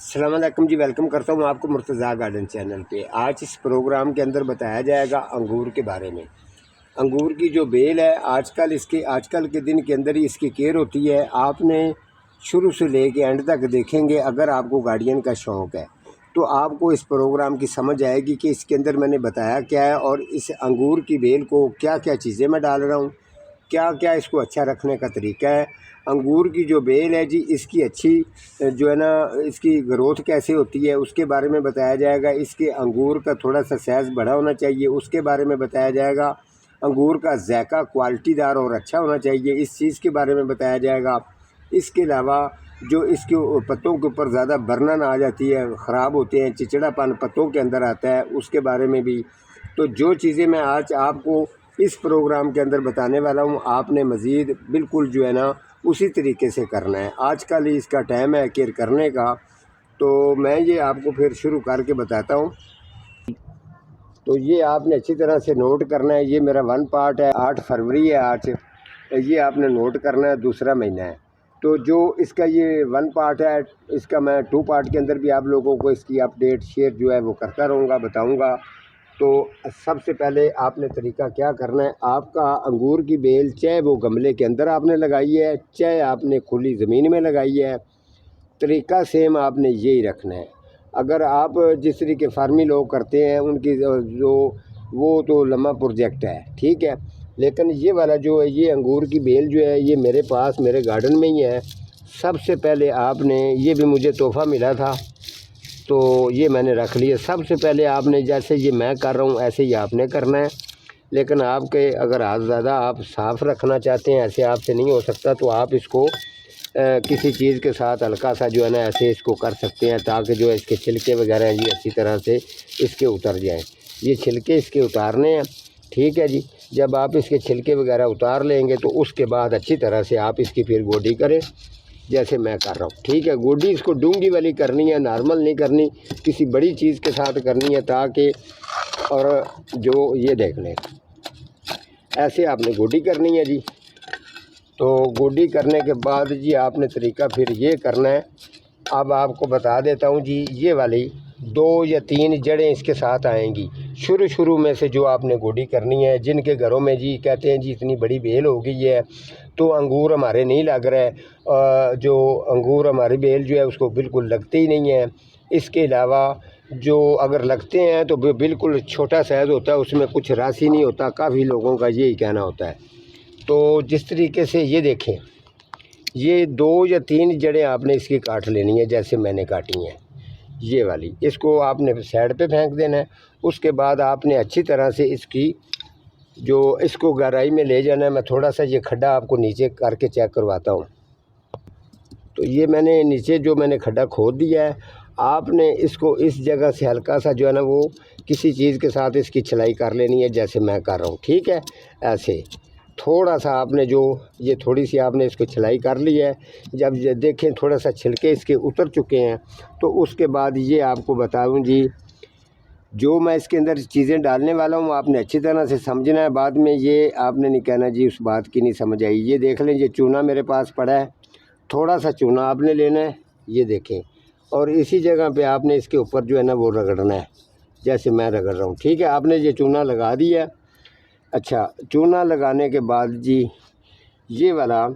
अस्सलाम वालेकुम जी। वेलकम करता हूँ आपको मुर्तज़ा गार्डन चैनल पे। आज इस प्रोग्राम के अंदर बताया जाएगा अंगूर के बारे में। अंगूर की जो बेल है आजकल के दिन के अंदर ही इसकी केयर होती है। आपने शुरू से लेके एंड तक देखेंगे। अगर आपको गार्डियन का शौक़ है तो आपको इस प्रोग्राम की समझ आएगी कि इसके अंदर मैंने बताया क्या है और इस अंगूर की बेल को क्या क्या चीज़ें मैं डाल रहा हूँ, क्या क्या इसको अच्छा रखने का तरीका है। अंगूर की जो बेल है जी, इसकी अच्छी जो है ना, इसकी ग्रोथ कैसे होती है उसके बारे में बताया जाएगा। इसके अंगूर का थोड़ा सा साइज़ बड़ा होना चाहिए उसके बारे में बताया जाएगा। अंगूर का ज़ायका क्वालिटीदार और अच्छा होना चाहिए, इस चीज़ के बारे में बताया जाएगा। इसके अलावा जो इसके पत्तों के ऊपर ज़्यादा बर्नन आ जाती है, ख़राब होते हैं, चिचड़ापन पत्तों के अंदर आता है, उसके बारे में भी। तो जो चीज़ें मैं आज आपको इस प्रोग्राम के अंदर बताने वाला हूँ, आपने मज़ीद बिल्कुल जो है ना उसी तरीके से करना है। आजकल ही इसका टाइम है केयर करने का, तो मैं ये आपको फिर शुरू करके बताता हूँ। तो ये आपने अच्छी तरह से नोट करना है। ये मेरा 1 पार्ट है, 8 फरवरी है आज। ये आपने नोट करना है, दूसरा महीना है। तो जो इसका ये 1 पार्ट है, इसका मैं 2 पार्ट के अंदर भी आप लोगों को इसकी अपडेट शेयर जो है वो करता रहूँगा, बताऊँगा। तो सबसे पहले आपने तरीका क्या करना है, आपका अंगूर की बेल चाहे वो गमले के अंदर आपने लगाई है, चाहे आपने खुली ज़मीन में लगाई है, तरीका सेम आपने यही रखना है। अगर आप जिस तरीके फार्मी लोग करते हैं उनकी जो वो तो लम्बा प्रोजेक्ट है, ठीक है। लेकिन ये वाला जो है, ये अंगूर की बेल जो है, ये मेरे पास मेरे गार्डन में ही है। सबसे पहले आपने, ये भी मुझे तोहफ़ा मिला था तो ये मैंने रख लिया। सबसे पहले आपने, जैसे ये मैं कर रहा हूँ ऐसे ही आपने करना है। लेकिन आपके अगर हाथ ज़्यादा आप साफ़ रखना चाहते हैं, ऐसे आपसे नहीं हो सकता, तो आप इसको किसी चीज़ के साथ हल्का सा जो है ना ऐसे इसको कर सकते हैं, ताकि जो है इसके छिलके वगैरह हैं जी अच्छी तरह से इसके उतर जाएं। ये छिलके इसके उतारने हैं, ठीक है जी। जब आप इसके छिलके वगैरह उतार लेंगे तो उसके बाद अच्छी तरह से आप इसकी फिर गोडी करें, जैसे मैं कर रहा हूँ, ठीक है। गोडी इसको डूंगी वाली करनी है, नॉर्मल नहीं करनी, किसी बड़ी चीज़ के साथ करनी है ताकि, और जो ये देख लें ऐसे आपने गोडी करनी है जी। तो गोडी करने के बाद जी आपने तरीका फिर ये करना है। अब आपको बता देता हूँ जी, ये वाली 2 या 3 जड़ें इसके साथ आएंगी शुरू में से, जो आपने गोडी करनी है। जिनके घरों में जी कहते हैं जी इतनी बड़ी बेल हो गई है तो अंगूर हमारे नहीं लग रहा है, जो अंगूर हमारी बेल जो है उसको बिल्कुल लगते ही नहीं है। इसके अलावा जो अगर लगते हैं तो बिल्कुल छोटा साइज़ होता है, उसमें कुछ रस ही नहीं होता। काफ़ी लोगों का यही कहना होता है। तो जिस तरीके से ये देखें, ये 2 या 3 जड़ें आपने इसकी काट लेनी है, जैसे मैंने काटी हैं ये वाली। इसको आपने साइड पे फेंक देना है। उसके बाद आपने अच्छी तरह से इसकी जो इसको गहराई में ले जाना है। मैं थोड़ा सा ये खड्डा आपको नीचे करके चेक करवाता हूँ। तो ये मैंने नीचे जो मैंने खड्डा खोद दिया है, आपने इसको इस जगह से हल्का सा जो है ना वो किसी चीज़ के साथ इसकी छिलाई कर लेनी है, जैसे मैं कर रहा हूँ, ठीक है। ऐसे थोड़ा सा आपने जो ये थोड़ी सी आपने इसको छिलाई कर ली है। जब ये देखें थोड़ा सा छिलके इसके उतर चुके हैं, तो उसके बाद ये आपको बताऊं जी, जो मैं इसके अंदर चीज़ें डालने वाला हूँ आपने अच्छी तरह से समझना है। बाद में ये आपने नहीं कहना जी उस बात की नहीं समझ आई। ये देख लें, ये चूना मेरे पास पड़ा है, थोड़ा सा चूना आपने लेना है, ये देखें, और इसी जगह पे आपने इसके ऊपर जो है ना वो रगड़ना है, जैसे मैं रगड़ रहा हूँ, ठीक है। आपने ये चूना लगा दिया। अच्छा, चूना लगाने के बाद जी ये वाला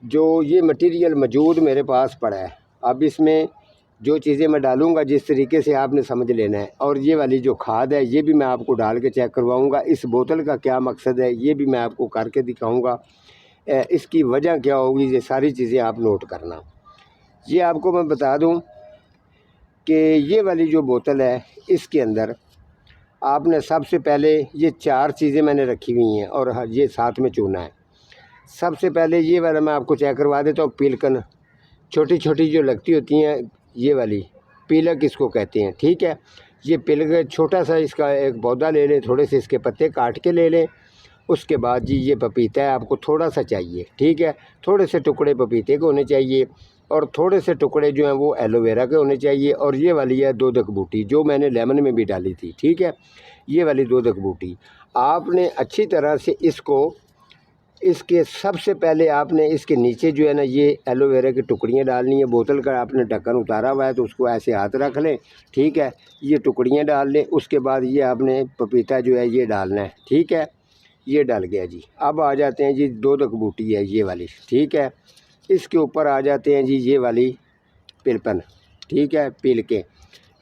जो ये मटेरियल मौजूद मेरे पास पड़ा है, अब इसमें जो चीज़ें मैं डालूँगा जिस तरीके से आपने समझ लेना है। और ये वाली जो खाद है ये भी मैं आपको डाल के चेक करवाऊँगा। इस बोतल का क्या मकसद है ये भी मैं आपको करके दिखाऊँगा, इसकी वजह क्या होगी, ये सारी चीज़ें आप नोट करना। ये आपको मैं बता दूँ कि ये वाली जो बोतल है इसके अंदर आपने सबसे पहले ये 4 चीज़ें मैंने रखी हुई हैं, और ये साथ में चूना है। सबसे पहले ये वाला मैं आपको चेक करवा देता हूँ। पिलकन छोटी छोटी जो लगती होती हैं, ये वाली पिलक इसको कहते हैं, ठीक है। ये पिलक छोटा सा इसका एक पौधा ले लें, थोड़े से इसके पत्ते काट के ले लें। उसके बाद जी ये पपीता है, आपको थोड़ा सा चाहिए, ठीक है। थोड़े से टुकड़े पपीते के होने चाहिए, और थोड़े से टुकड़े जो हैं वो एलोवेरा के होने चाहिए। और ये वाली है दोदक बूटी, जो मैंने लेमन में भी डाली थी, ठीक है। ये वाली दोदक बूटी आपने अच्छी तरह से इसको इसके सबसे पहले आपने इसके नीचे जो है ना ये एलोवेरा की टुकड़ियाँ डालनी है। बोतल का आपने ढक्कन उतारा हुआ है तो उसको ऐसे हाथ रख लें, ठीक है। ये टुकड़ियाँ डाल लें। उसके बाद ये आपने पपीता जो है ये डालना है, ठीक है। ये डल गया जी। अब आ जाते हैं जी दोदक बूटी है ये वाली, ठीक है। इसके ऊपर आ जाते हैं जी ये वाली पिलपन, ठीक है, पिल के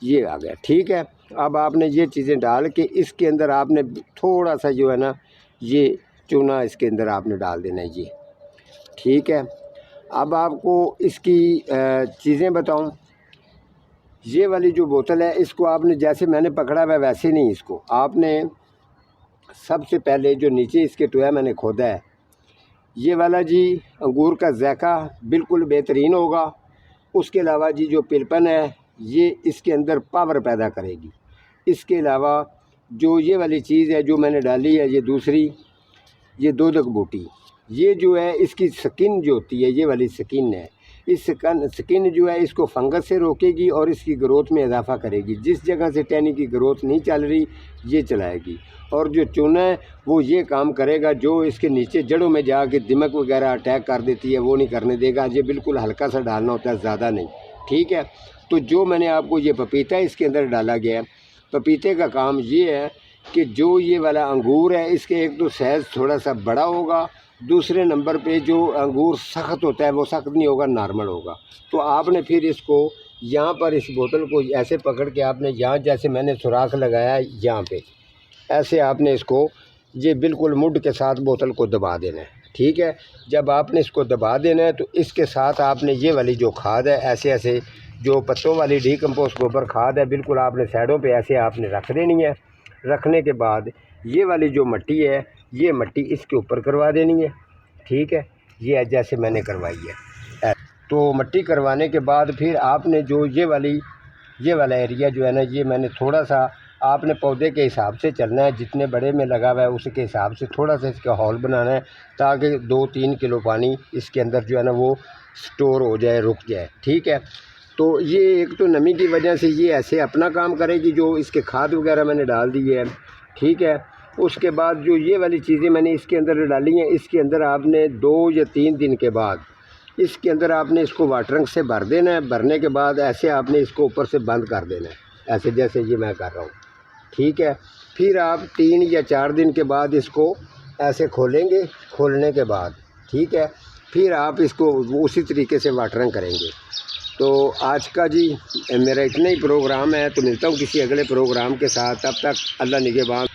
ये आ गया, ठीक है। अब आपने ये चीज़ें डाल के इसके अंदर आपने थोड़ा सा जो है ना ये चूना इसके अंदर आपने डाल देना है ये, ठीक है। अब आपको इसकी चीज़ें बताऊं। ये वाली जो बोतल है इसको आपने जैसे मैंने पकड़ा हुआ वैसे नहीं, इसको आपने सबसे पहले जो नीचे इसके टोया मैंने खोदा है ये वाला जी अंगूर का ज़ायका बिल्कुल बेहतरीन होगा। उसके अलावा जी जो पिलपन है ये इसके अंदर पावर पैदा करेगी। इसके अलावा जो ये वाली चीज़ है जो मैंने डाली है ये दूसरी, ये दोदक बूटी, ये जो है इसकी स्किन जो होती है ये वाली स्किन है, इस स्किन जो है इसको फंगस से रोकेगी और इसकी ग्रोथ में इजाफा करेगी। जिस जगह से टहनी की ग्रोथ नहीं चल रही ये चलाएगी। और जो चूना है वो ये काम करेगा, जो इसके नीचे जड़ों में जाके दिमक वगैरह अटैक कर देती है वो नहीं करने देगा। ये बिल्कुल हल्का सा डालना होता है, ज़्यादा नहीं, ठीक है। तो जो मैंने आपको ये पपीता इसके अंदर डाला गया है, पपीते का काम ये है कि जो ये वाला अंगूर है इसके एक तो साइज़ थोड़ा सा बड़ा होगा, दूसरे नंबर पे जो अंगूर सख्त होता है वो सख्त नहीं होगा, नॉर्मल होगा। तो आपने फिर इसको यहाँ पर इस बोतल को ऐसे पकड़ के आपने यहाँ जैसे मैंने सुराख लगाया है यहाँ पे ऐसे आपने इसको ये बिल्कुल मुड के साथ बोतल को दबा देना है, ठीक है। जब आपने इसको दबा देना है तो इसके साथ आपने ये वाली जो खाद है ऐसे ऐसे जो पत्तों वाली डीकम्पोस्ट गोबर खाद है बिल्कुल आपने साइडों पे ऐसे आपने रख देनी है। रखने के बाद ये वाली जो मिट्टी है ये मिट्टी इसके ऊपर करवा देनी है, ठीक है। ये जैसे मैंने करवाई है। तो मिट्टी करवाने के बाद फिर आपने जो ये वाला एरिया जो है ना ये मैंने थोड़ा सा आपने पौधे के हिसाब से चलना है, जितने बड़े में लगा हुआ है उसके हिसाब से थोड़ा सा इसका हॉल बनाना है ताकि 2-3 किलो पानी इसके अंदर जो है ना वो स्टोर हो जाए, रुक जाए, ठीक है। तो ये एक तो नमी की वजह से ये ऐसे अपना काम करेगी, जो इसके खाद वगैरह मैंने डाल दी है, ठीक है। उसके बाद जो ये वाली चीज़ें मैंने इसके अंदर डाली हैं, इसके अंदर आपने 2 या 3 दिन के बाद इसके अंदर आपने इसको वाटरिंग से भर देना है। भरने के बाद ऐसे आपने इसको ऊपर से बंद कर देना है, ऐसे जैसे ये मैं कर रहा हूँ, ठीक है। फिर आप 3 या 4 दिन के बाद इसको ऐसे खोलेंगे। खोलने के बाद, ठीक है, फिर आप इसको उसी तरीके से वाटरिंग करेंगे। तो आज का जी मेरा इतना ही प्रोग्राम है, तो मिलता हूँ किसी अगले प्रोग्राम के साथ। तब तक अल्लाह निगहबान।